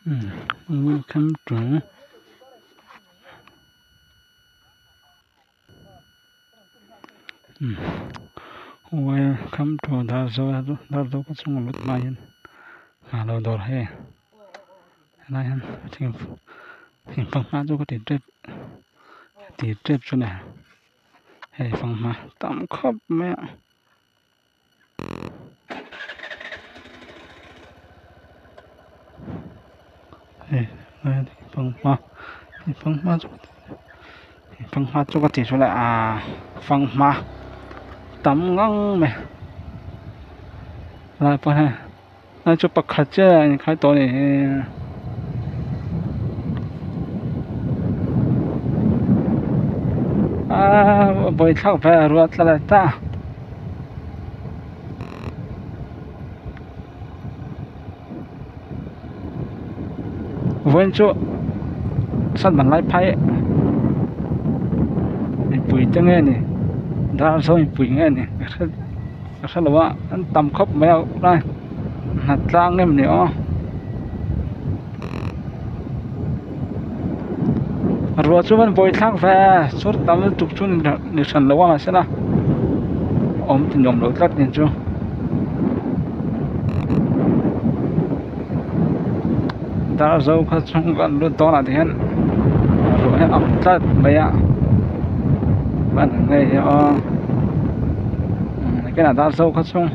Welcome to Darzo có chung một mai hen mà đầu đỏ he này hen thì phong ma cho có thể trip cho nè hay phong ma tạm khóc mẹ hay này phong ma cho có thể cho lại phong ma tắm ngang mẹ lại phần này nó chụp bạc khát chứ khai tổ này bồi thác về ruột là ta vốn chỗ sẵn bản lại phai bụi cho nghe nè đã rồi bụi nghe nè sao là vậy anh tầm khóc mèo đây hạt trang em nữa rồi chú vẫn bồi thác về suốt tầm chục chú được sẵn lâu mà sẽ là ôm thì nhom lối tắt nhìn chú đã rồi có chung gần luôn to là thế rồi hết ẩm tắt bây ạ bạn này cái là đã sâu có chung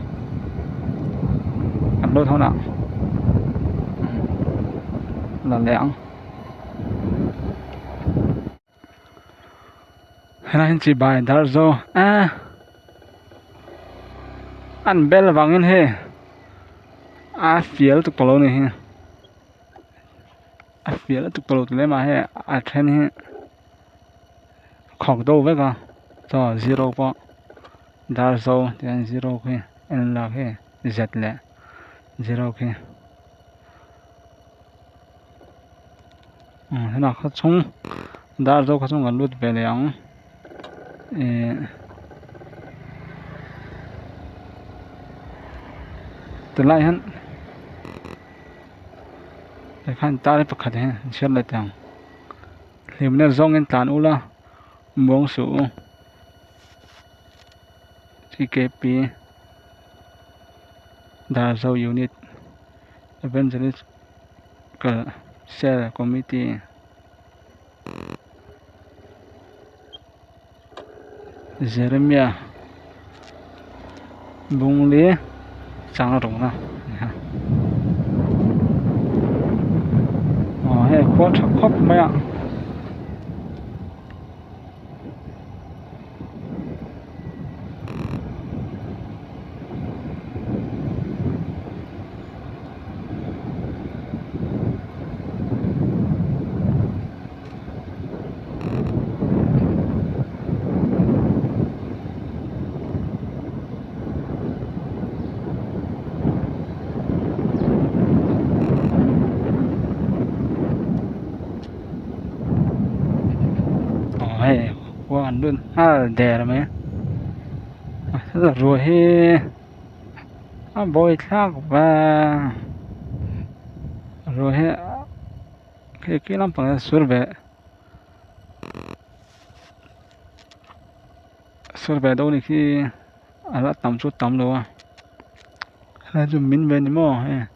ăn đôi thôi nào là lẹng này chỉ bài đã rồi ăn bel vàng in he phía tục polo này he phía tục polo tụi mà he trên he khoảng đâu vậy cả cho zero po đã rồi thì anh zero he anh là he z lẹ zero he thế nào có chung đã rồi có chung gần lút về lẹng từ lại hắn để khăn ta để bật khát hen chết lại thằng liềm nên rong en tàn u la buông sủ TKP đã rồi unit evangelist cái share committee Jeremiah bung lê sang rộng nào hay khóc mẹ qua ăn luôn đè rồi mấy rất rồi he bôi thác và rồi he cái làm bằng sửa về đâu này khi là tầm chút tầm đâu là dùng min về nữa mà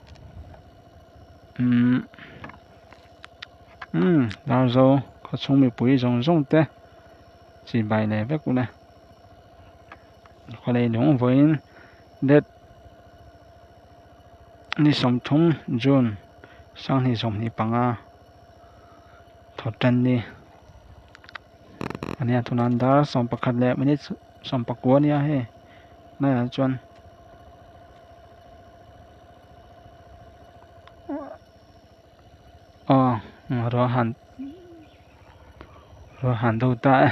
đào rồi có chung mình bùi rong té chỉ bài này với cô này qua đây đúng với đất ni sống thung June sang ni sống ni bằng thọ trần đi anh em tụi anh đã sống bạc lẹ mình sống bạc quá nha he này là chuẩn rồi hẳn đầu tại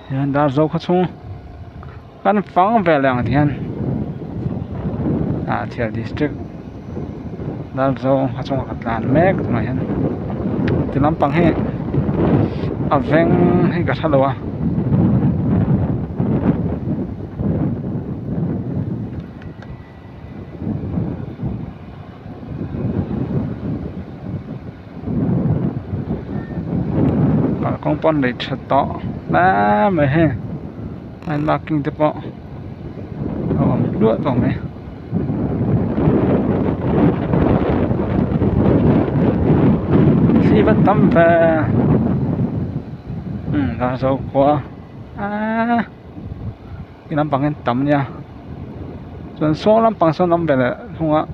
hiện đã dâu có chung căn phẳng về làng thiên thiệt district đã dâu có chung hạt làn mét mà hiện thì lắm bằng he ven hay cả sao đâu con pon để chặt tọ lá mày he anh ba kinh tập bọ lúa vào mày si vẫn tắm về ra dấu quá cái nắm bằng cái tắm nha rồi số nắm bằng số nắm về là không ạ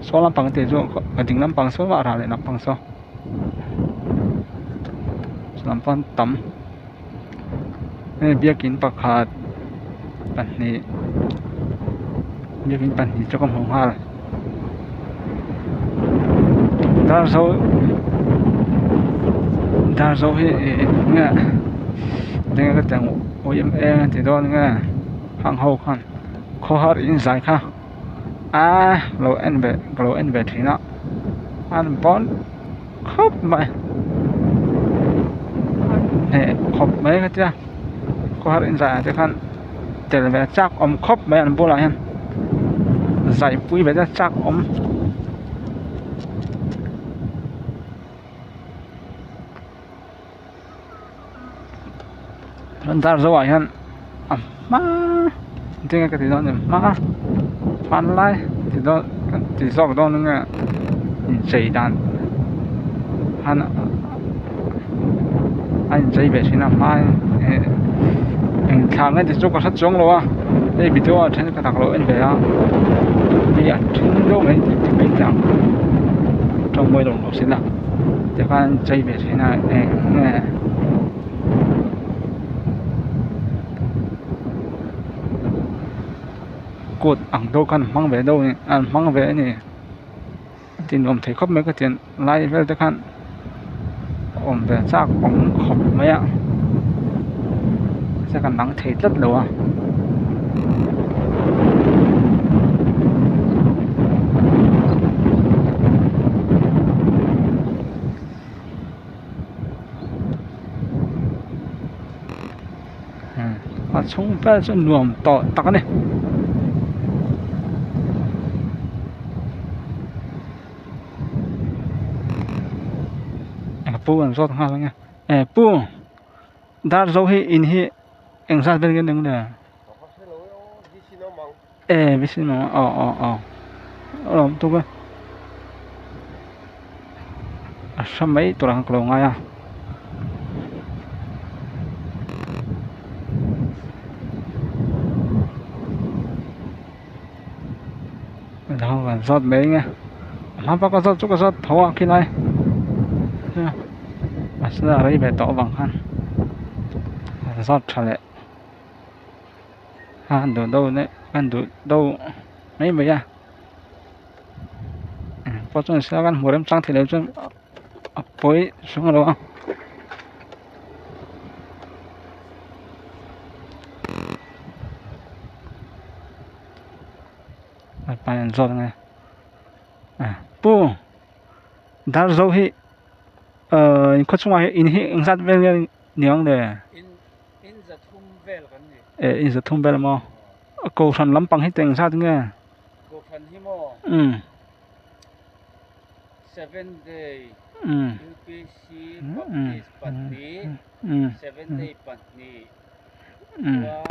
số nắm bằng thì rồi cái tính nắm bằng số vào ra để nắm bằng số nắm bằng tắm bia kín bạc hạt bản này bia kín bản này cho con hồng hoa đa số thì nghe cái tiếng OME thì đó nghe hàng hậu khăn khó hát in dài khá lâu anh về thì nó anh bón khóc mày nè khóc mấy cái chứ khó hát in dài thì khăn để về chắc khóc mấy anh bố lại hen dài quý về chắc Ntar zo ayan ma tinga ka tidon ma fan lai tidon ti sok don nga chei dan han anh chei be sina mai en thang cái chỗ có sát giống rồi à đây video trên cái thằng lỗi anh về à bây giờ chính đâu mấy thì mấy chẳng trong môi đồng xin là thì anh chei be sina nghe cột ẳng đâu căn mang về đâu nhỉ mang về nhỉ tiền ông thấy khóc mấy cái tiền lại về tới khăn ông về xác ông khóc mấy ạ sẽ cần nắng thấy rất lâu à chúng ta sẽ nuông tỏ tắc này pu ăn sốt ha nghe pu đã rồi hi in hi anh sát bên cái đường này biết xin mà làm tôi cái sao mấy tôi đang cầu ngay à đó là sốt mấy nghe mà có sốt chút có sốt thấu khi này mà sẽ là đây về tỏ bằng khăn sốt trở lại đồ đâu đấy ăn đồ đâu mấy mấy à có chuyện sẽ ăn một đêm trăng thì lấy cho bối xuống rồi không bạn rồi này pu đã rồi hi có chung ai in hi ứng sát bên nhang này in the thum bel mà cô phần lắm bằng hết tiền sao nghe cô phần hi mo 7 day UPC practice patni 7 day patni 1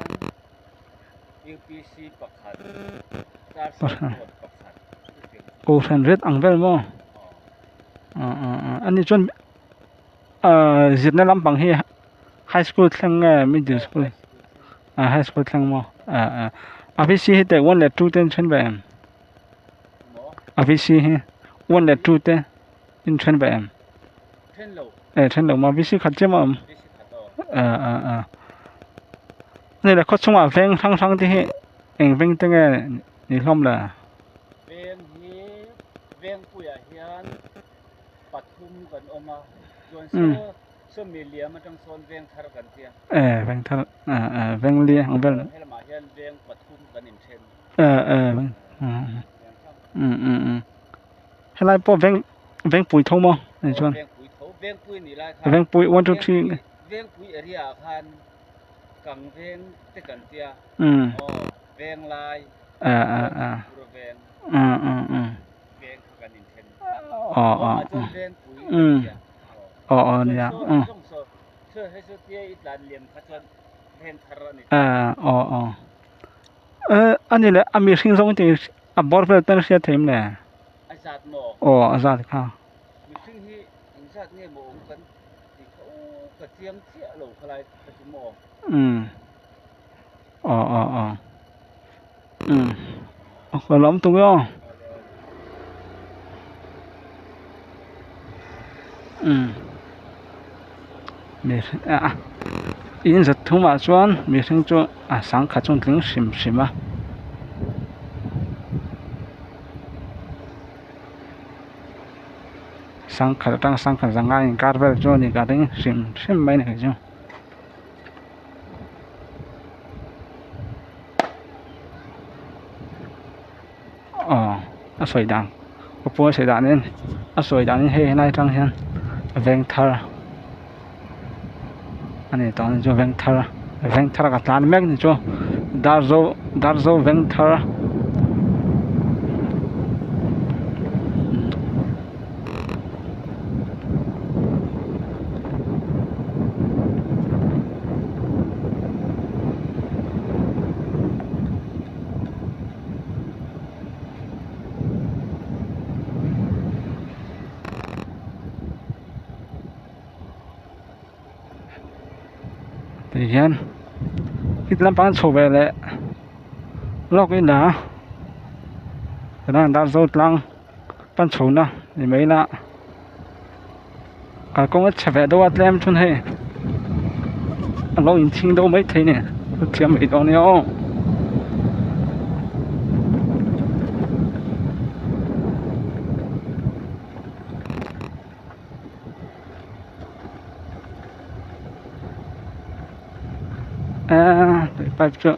UPC pakhat cô phần rất ăn vel mà anh đi chọn diệt nó lắm bằng hi high school thằng middle school high school thằng mà APC hết tại 1 là 2 tên chân về em APC hết 1 là 2 tên in chân về em chân lâu mà APC khát chứ mà này là có chung à ven thăng thì hết anh ven tiếng nghe thì không là ven bùi à hiền bắt thum gần oma chuẩn số milia mà trong son ven thar gần tia ven thar ven lia không ven hay là mà hiền ven bắt thum gần in chen hay là po ven bùi thâu mà này chuan ven bùi này lại ven bùi 1 2 3 ven bùi area khan cẳng ven tất gần tia ven lai ven ven gần in chen ven bùi เนี่ยเชื่อให้สุดที่อีหลานเลี้ยงเขาจนเห็นทารนี่อ๋ออันนี้แหละมีสิ่งสองที่บอร์เฟลตันเสียทีมเนี่ยอาจารย์หมออาจารย์ค่ะมีสิ่งที่อินชาติเนี่ยหมอกันที่เขากระเทียมเชี่ยหลงอะไรกระจิหมออ๋อก็ล้มตรงนี้มีอินจะทุ่มมาจวนมีสิ่งจูสังขารจงถึงสิมสังขารตั้งสังขารสังกัดการเวลจวนนี่การถึงสิมไม่เนี่ยจูสวยดังก็พูดสวยดังนี่สวยดังนี่ให้นายทั้งเห็นเวงทาร์อันนี้ตอนนี้จูเวงทาร์กับตานแม็กนี่จูดาร์โซเวงทาร์ที่เห็นคิดลำพังโชว์ไปเลยลอกอินดาแต่นั่นดาร์โซตังปันโชว์นะนี่ไม่ละการกงเฉพาะตัวเต็มชนให้เราอินทิงดูไม่ทีเนี่ยเทียมไม่ตรงนี้ไปเจอ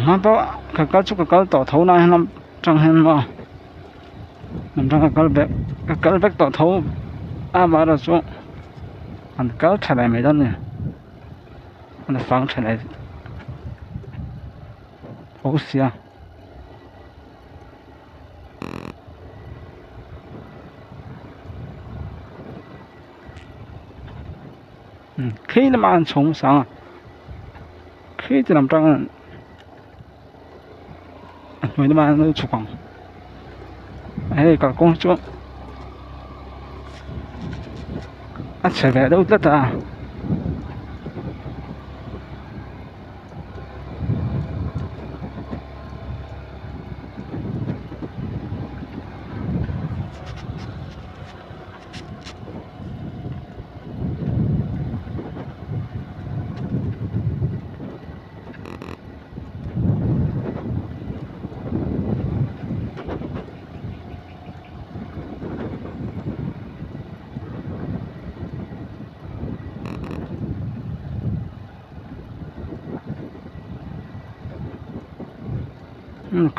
ฮันต่อก็ชุกก็ต่อเท่านั้นน้ำจังเห็นว่าน้ำจังก็เบกต่อเท่ามาแล้วจูอันก็ใช้ได้ไม่ได้เนี่ยอันฟังใช้ได้โอ้เสียขี้น้ำมันชงสังขี้จะน้ำจังไม่ได้มาในชุกของกับ公主ใช้แบบดูดตา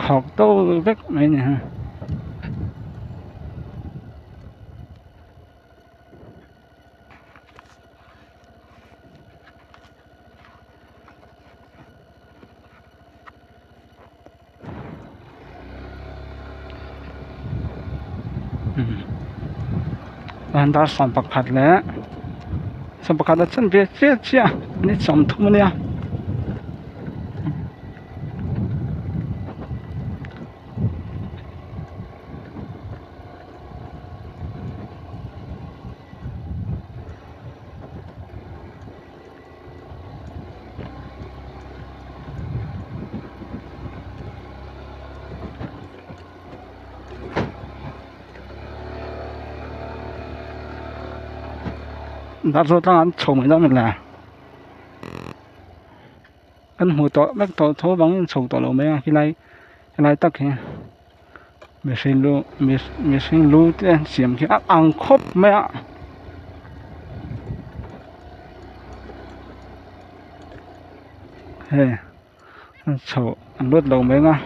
ขอบโต้เล็กไหมเนี่ยฮะ anh ta xong bạc hạt lẽ xong bạc hạt chân về chết chia đi xong thua nè đã rồi ta ăn chầu mấy đó mình là ăn hủ tỏi bác tỏi thô bằng chầu tỏi lẩu mấy cái này tắc kì mình xin lu tên xiêm cái ăn khốp mấy ạ hey chầu ăn lót lẩu mấy nga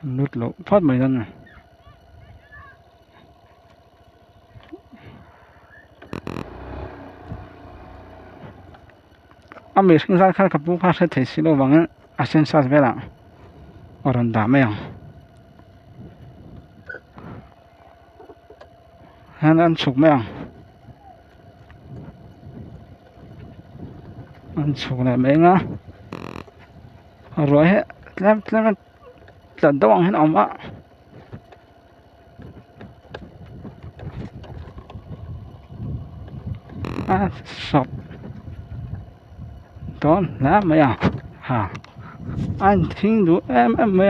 lót lẩu phát mấy lần này mình sinh ra khai cặp bút phát sẽ thấy xíu bằng sinh ra về là ở đằng đá mấy hắn ăn chụp mấy ăn chụp này mấy ngá rồi hết làm lần đầu hết ông ạ sập đó là mấy hả anh听đủ em mấy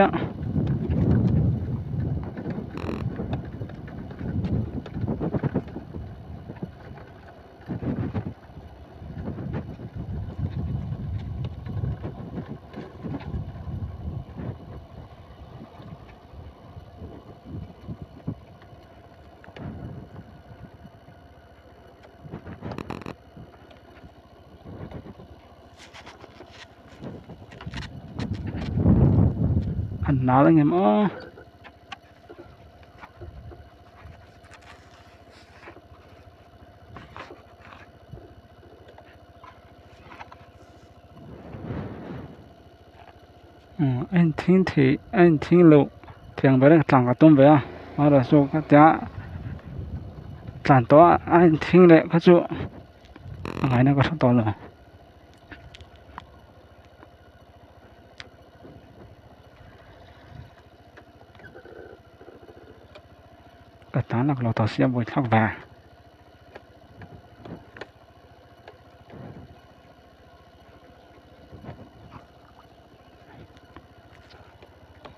anh nào lên em anh听路听别人讲个东北或者说个家讲多anh听了可就俺那个说到了cái tán là lò tàu xe bồi thác về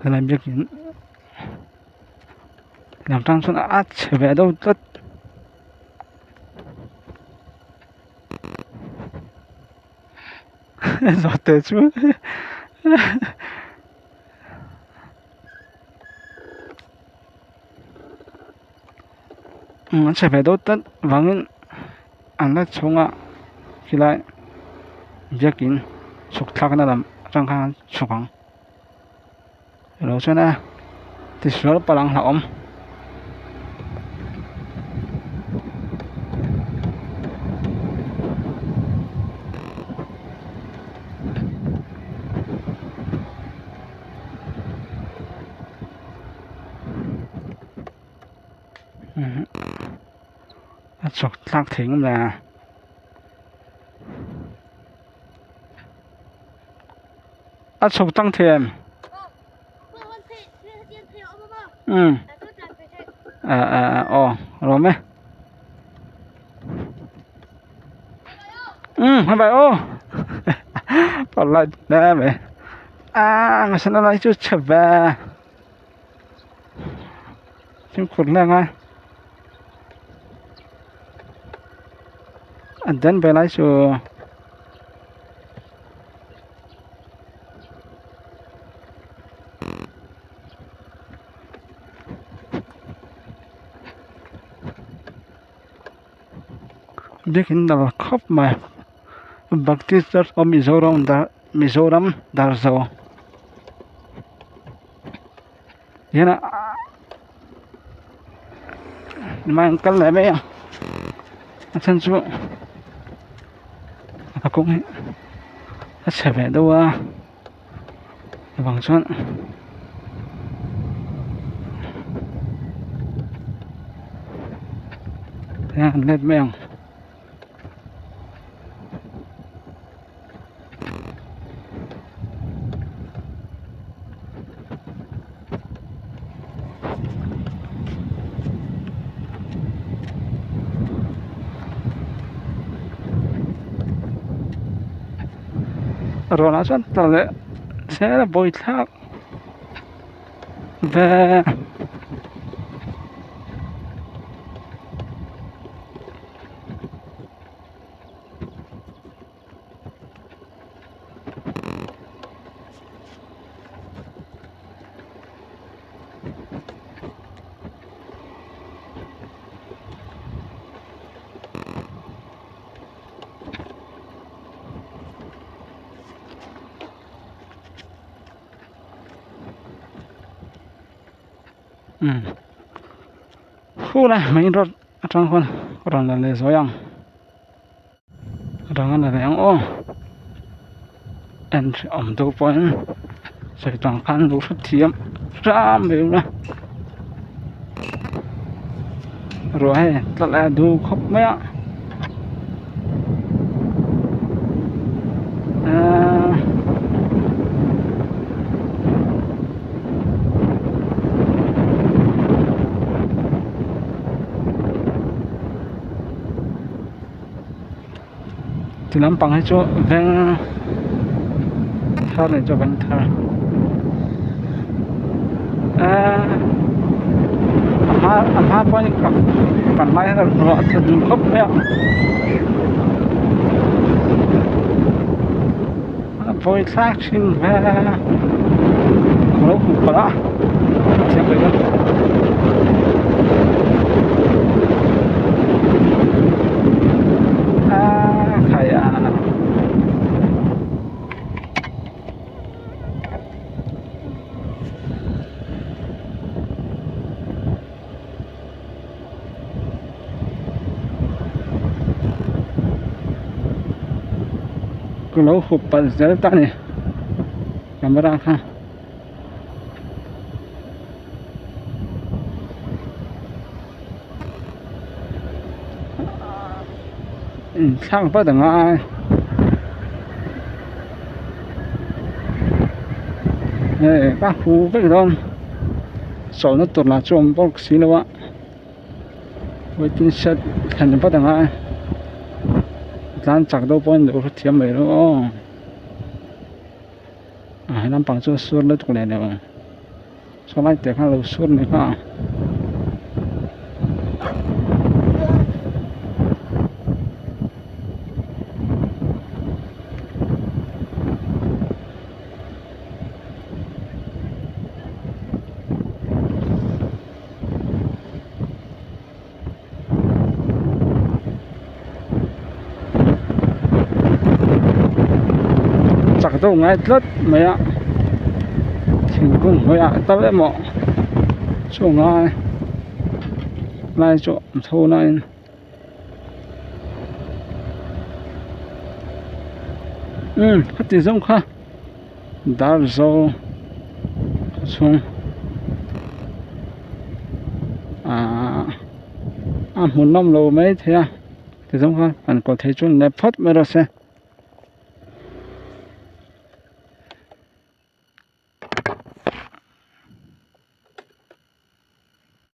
cái này biết làm trang xuân trở về đâu tất giọt tê chú trở về đâu tất vắng ăn nó chung khi lại biết kín chụp thác nó làm trang khang chụp bằng rồi cho nên thì số bao lăng hỏng chụp thác thính là chụp tăng thêm rồi mấy hai bài còn lại đây mày mà sao nó lại chút chập về chim cuốn lên ngay anh đến về lại chỗ biết hiện là khóc mà bác tí rất ở Mizoram đã rồi thế là mang cân lại mấy chân chú nó cũng ấy nó trở về đâu bằng chân thế lên mèo rồi nó rất là sẽ là bồi thác về khu này mình rất trong con rồi là lề gió yang rồi là yang ô anh ẩm đâu point sẽ trong khăn lũ xuất thiếm ra mình nè rồi thật là đủ khóc mấy ạ thì làm bằng hay cho ven thar này cho ven thar ha point còn mai là rõ thật khóc đấy ạ voi xác xin về lâu không có đó xem vậy đó khai cái lỗ hụp bẩn dễ ta này camera ha sang bắt được ai này các khu với con sổ nó tuột là trộm bốc xí đâu ạ với tin sẽ thành bắt được ai dán chặt đâu point được thiếm mấy đâu làm bằng cho xuân nó tụi này nè sau này để khai lâu xuân này cả chặt đâu ngay rất mấy ạ thành công mấy ạ tao lấy mỏ chỗ ngay lại chỗ thô này cái gì giống khác đã rồi xuống muốn năm lô mấy thế à thì giống khác anh có thể chọn nẹp phất mới được xem